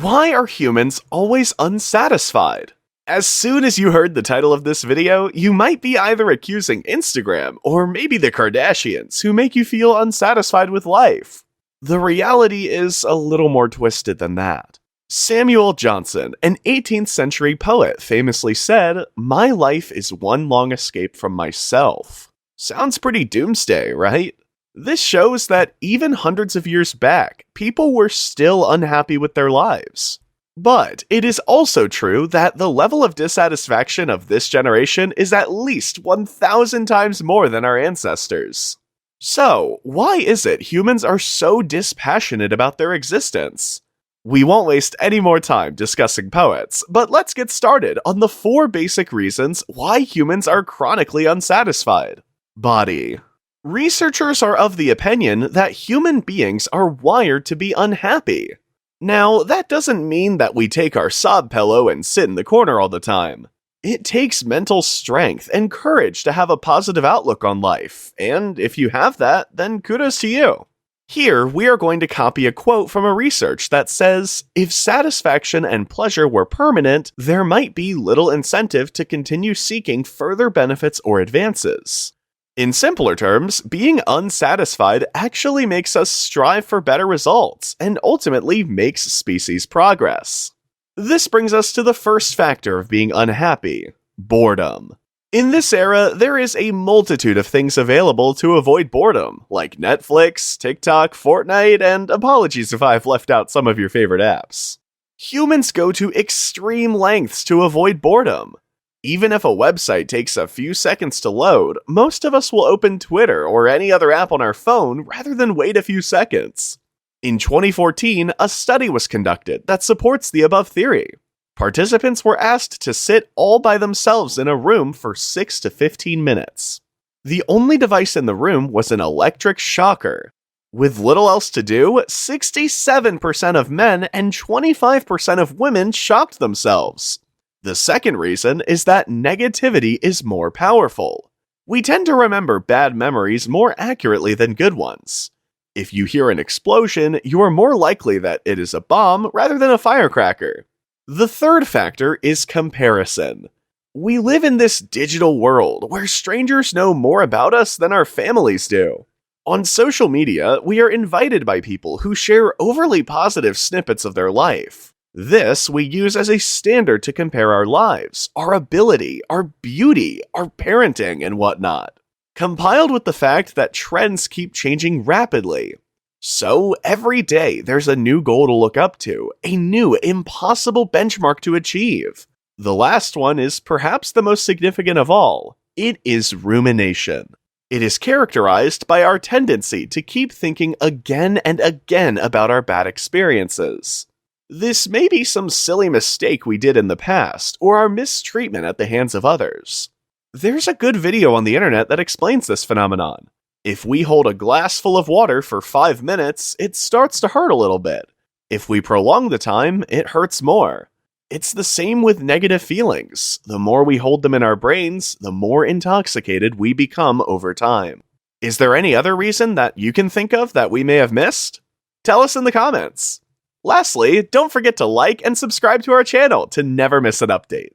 Why are humans always unsatisfied? As soon as you heard the title of this video, you might be either accusing Instagram or maybe the Kardashians who make you feel unsatisfied with life. The reality is a little more twisted than that. Samuel Johnson, an 18th century poet, famously said, "My life is one long escape from myself." Sounds pretty doomsday, right? This shows that even hundreds of years back, people were still unhappy with their lives. But it is also true that the level of dissatisfaction of this generation is at least 1,000 times more than our ancestors. So, why is it humans are so dispassionate about their existence? We won't waste any more time discussing poets, but let's get started on the 4 basic reasons why humans are chronically unsatisfied. Body. Researchers are of the opinion that human beings are wired to be unhappy. Now, that doesn't mean that we take our sob pillow and sit in the corner all the time. It takes mental strength and courage to have a positive outlook on life, and if you have that, then kudos to you. Here, we are going to copy a quote from a research that says, "If satisfaction and pleasure were permanent, there might be little incentive to continue seeking further benefits or advances." In simpler terms, being unsatisfied actually makes us strive for better results, and ultimately makes species progress. This brings us to the first factor of being unhappy: boredom. In this era, there is a multitude of things available to avoid boredom, like Netflix, TikTok, Fortnite, and apologies if I've left out some of your favorite apps. Humans go to extreme lengths to avoid boredom. Even if a website takes a few seconds to load, most of us will open Twitter or any other app on our phone rather than wait a few seconds. In 2014, a study was conducted that supports the above theory. Participants were asked to sit all by themselves in a room for 6 to 15 minutes. The only device in the room was an electric shocker. With little else to do, 67% of men and 25% of women shocked themselves. The second reason is that negativity is more powerful. We tend to remember bad memories more accurately than good ones. If you hear an explosion, you are more likely that it is a bomb rather than a firecracker. The third factor is comparison. We live in this digital world where strangers know more about us than our families do. On social media, we are invited by people who share overly positive snippets of their life. This we use as a standard to compare our lives, our ability, our beauty, our parenting, and whatnot, compiled with the fact that trends keep changing rapidly. So every day there's a new goal to look up to, a new impossible benchmark to achieve. The last one is perhaps the most significant of all. It is rumination. It is characterized by our tendency to keep thinking again and again about our bad experiences. This may be some silly mistake we did in the past, or our mistreatment at the hands of others. There's a good video on the internet that explains this phenomenon. If we hold a glass full of water for 5 minutes, it starts to hurt a little bit. If we prolong the time, it hurts more. It's the same with negative feelings. The more we hold them in our brains, the more intoxicated we become over time. Is there any other reason that you can think of that we may have missed? Tell us in the comments. Lastly, don't forget to like and subscribe to our channel to never miss an update.